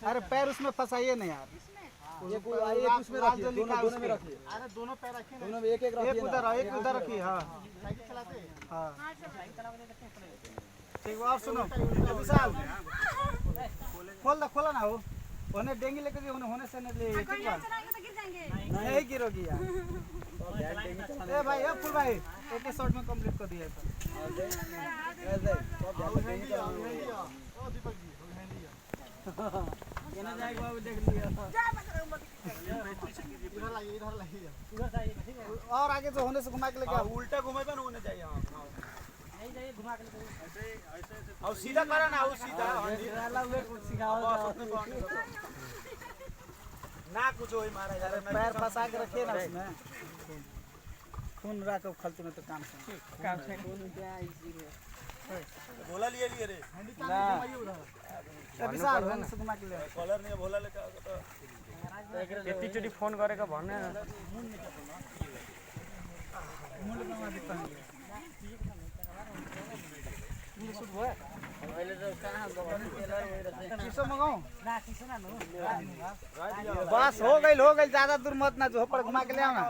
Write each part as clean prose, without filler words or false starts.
अरे पैर उसमें फंसाइए ना यार, ये उसमें रखिए, दोनों में रखिए। अरे दोनों पैर रखिए, दोनों में एक एक रखिए, एक उधर रखिए। हाँ हाँ ठीक। आप सुनो विशाल, खोला ना हो, होने देंगे लेकर होने से नहीं ले, नहीं गिरोगी यार। ए भाई अब फुल भाई एक ही शॉट में कंप्लीट कर दिया था। जाएगा बाबू, देख लिया और आगे जो होने से घुमा के लेके उल्टा घुमे तो होने चाहिए। नहीं जाइए घुमा के लेके और सीधा करा ना, वो सीधा ना कुछ हो मारा यार, पैर फंसा के रखिए ना उसमें, खून रख खलते में तो काम से बोला लिए रे विशाल होने से घुमा के ले कलर नहीं बोला ले यति चोटि फोन गरेको भन्ने बस हो गई ज्यादा दूर मत ना जो पर घुमा के ले आओ ना।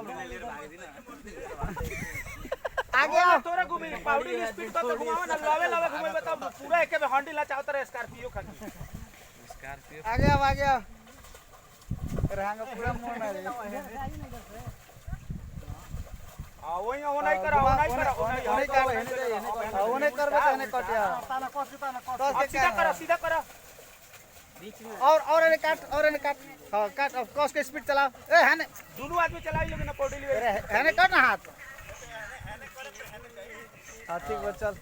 आगे आओ तोरा घूमे पाउडी स्पीड तो घुमावा ना, लवे घुमे बता पूरा एके में हंडी ला चाहता रे स्कॉर्पियो खाली। आगे आओ रहांगा पूरा मोड़ में रे। वही वो नहीं करा वो नहीं करबे तो नहीं कटिया सीधा करा और इन्हें काट हां काट। अब कस के स्पीड चलाओ। ए हने दोनों आदमी चलाई लोगे ना पौड़ी ले हने काट ना हाथ। हां ठीक बा, चल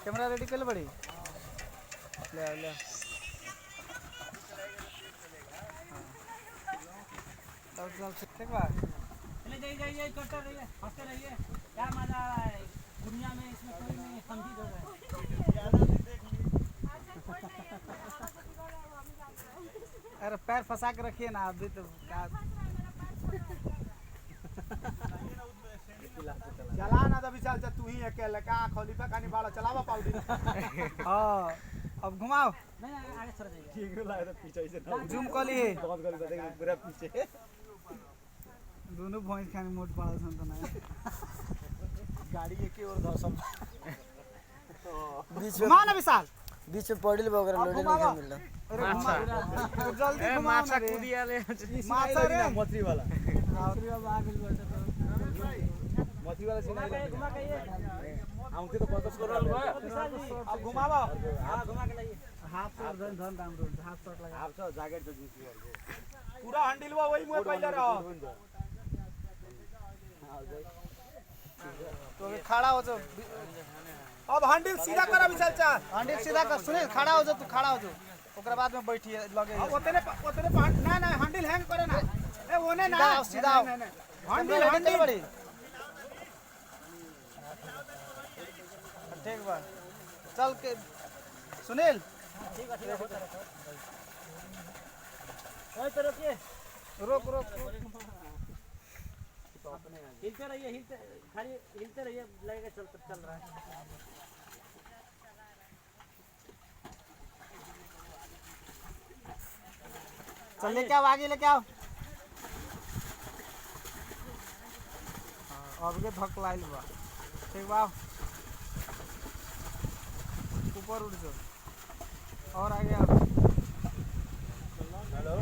कैमरा रेडी कर ले बड़ी, ले चल ठीक बा। जाइए करते रहिए, हंसते रहिए, क्या मजा आ रहा है दुनिया में, इसमें कोई नहीं समझी दो रहा है। अरे पैर फंसा के रखिए ना अभी तो चला ना तो विशाल तू ही अकेले का खलीफा कानी बाड़ा चलावा पाउडी। हां अब घुमाओ। नहीं आगे सर जाइए, ठीक लगा तो पीछे से जूम कर लिए बहुत गलत देख पूरा पीछे दोनों भैंस खाने मोट पड़ा सन तो ना गाड़ी एक ही और सब बीच घुमाओ ना विशाल, बीच में पॉडल वगैरह लोडिंग नहीं मिल रहा। अरे घुमा जल्दी घुमाओ ना रे कुदियाले माछा रे मछली वाला मछली वाला आ गेल बोलते तो मछली वाला सीन घुमा के ये हमके तो बहुत करल बा। अब घुमावा हां घुमा के लाइए। हाथ से धन दाम रोड हाथ शॉट लगा आप सब जैकेट तो जीत पूरा हंडिलवा वही मुंह पहले रहो तो खड़ा हो जो। अब हंडिल सीधा करा विशाल चा, हंडिल सीधा कर। सुनील खड़ा हो जो, तू खड़ा हो जो, ओकरा बाद में बैठिए लगे। अब ओतने ना हंडिल हैंग करे ना, ए ओने ना सीधा आओ हंडिल बड़ी ठीक बा। चल के सुनील ठीक है ओए तो रुकिए, रोक हिलते रहिए, खाली हिलते रहिए, लगेगा चल रहा है। चल लेके आओ, आगे लेके आओ। अब के धक लाइल बा ठीक बा। ऊपर उठ जाओ और आगे आओ। हेलो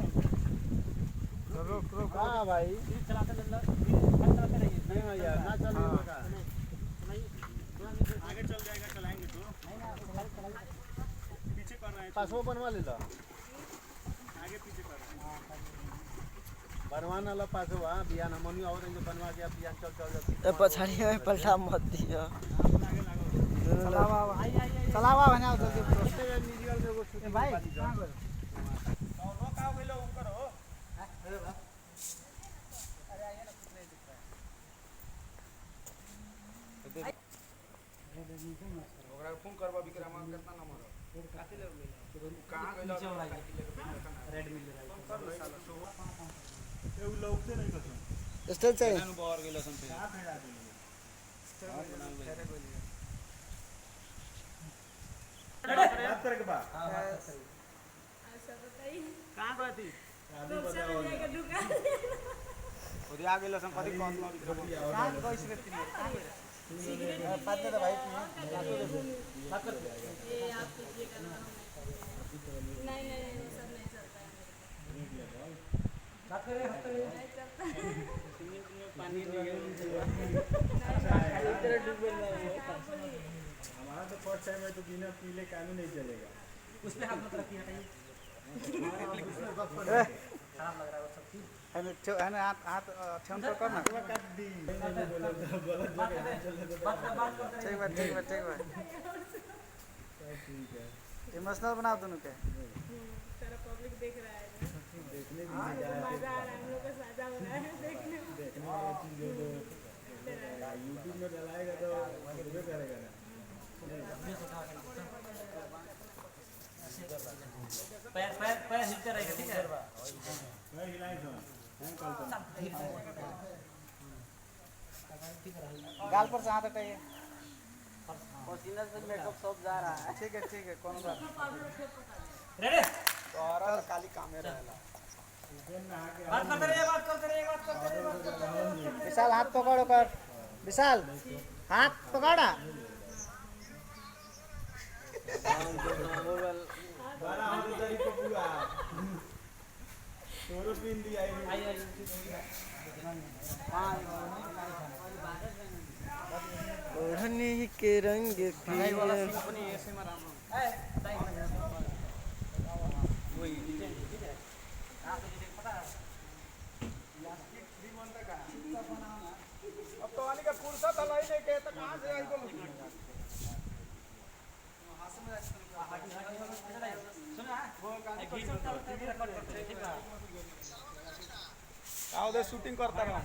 रुक हां भाई चलाते रहिए, नहीं यार ना चलो आगे चल जाएगा, चलाएंगे तो पीछे कर रहे हैं, पासवा बनवा ले लो, आगे पीछे कर रहे हैं। बनवाना ला पासवा बियान हमनी और जो बनवा के बियान चल जाती ए पछाड़ी में पलटा मत दियो। चलावा बनाओ जल्दी भाई। कहां गए रोकाओ गेलो उनकर हो। ओकरा फोन करबा विक्रम कितना नंबर है काती ले कहां गइलो रेड मिल रहा है ए लोग से नहीं कसम स्टेज चाहिए एनु बाहर गेलो संते बात करे के बाद कहाँ गए थी ओदी आ गेलो सम कथि कहत कहाँ गइस रे तिमी पाते तो भाई हमारा तो फर्स्ट टाइम है तो बिना पीले काम ही नहीं चलेगा उस पे हाथ मत रखिए हटाइए है ना हाथ ठेवन पर कर ना काट दी गलत जगह बात करते ठीक बा ठीक बा ठीक बा ठीक है इमोशनल बना दोनों के सारा पब्लिक देख रहा है देखने भी मजा आ रहा है हम लोग का साझा हो रहा है देखने में देखने में चीज जो यूट्यूब में डलाएगा तो मदद करेगा ना पैर पैर पैर हिलते रहेगा ठीक है मैं हिलाए तो हम कल तो गाल पर से हाथ हटाइए पसीना से मेकअप सब जा रहा है ठीक है कौन बात रेडी और काली कामे रहेला बात करते रहिए बात करते रहिए बात करते रहिए बात करते रहिए विशाल हाथ पकड़ो कर विशाल हाथ पकड़ा बड़ा हो तेरी को पूरा तोरो पिन दी आई ओढ़नी के रंग भाई वाला पियर सिंह पनि ऐसे में राम्रो अब तो वाली का फुर्सत हलाई नहीं के तो कहां से आई बोल आओ दे शूटिंग करता रहो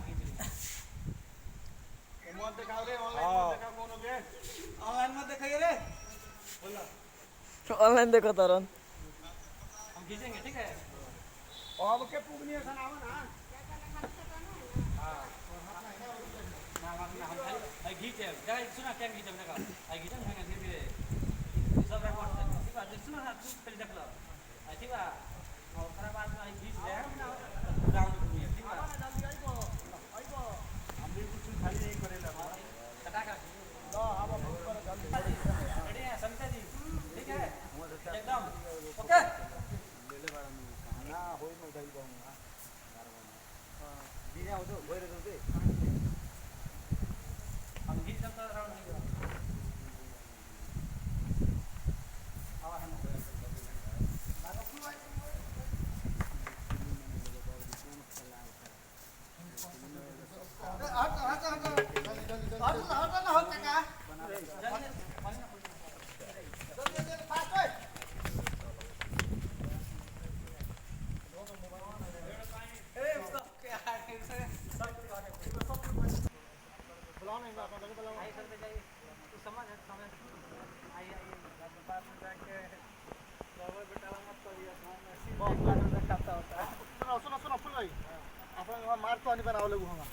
मत दिखाओ रे ऑनलाइन मत दिखाओ कोनो के ऑनलाइन मत दिखाइए रे ऑनलाइन देखो तरन हम खींचेंगे ठीक है अब के पुगनी सन आवा ना आई खींचे गाइस सुना क्या खींचे मैंने कहा आई खींचे मैं धीरे धीरे सब रिकॉर्ड ठीक है सुना ना तू पहले देख लो ठीक है और ओकरा बाद में आई खींच ले राउंड घूमिए ठीक है हम भी कुछ खाली नहीं करेला कटा का लो अब ऊपर जल्दी रेडी है संता जी ठीक है एकदम ओके ना होई न उठाई पाऊंगा बिना हो तो गएर दे हम खींच सकते हैं राउंड नहीं आवा है ना हट ना हो काका फास्ट ओए ए उसको क्या है बुलाओ नहीं बात लगे बुलाओ आई सर पे जाइए तू समझ आइए पास में जाके बाबा बेटा मत करिए बहुत बार खाता होता है सुनो सुनो सुनो फुल भाई अपन मार तो नहीं बनाओ लोग होगा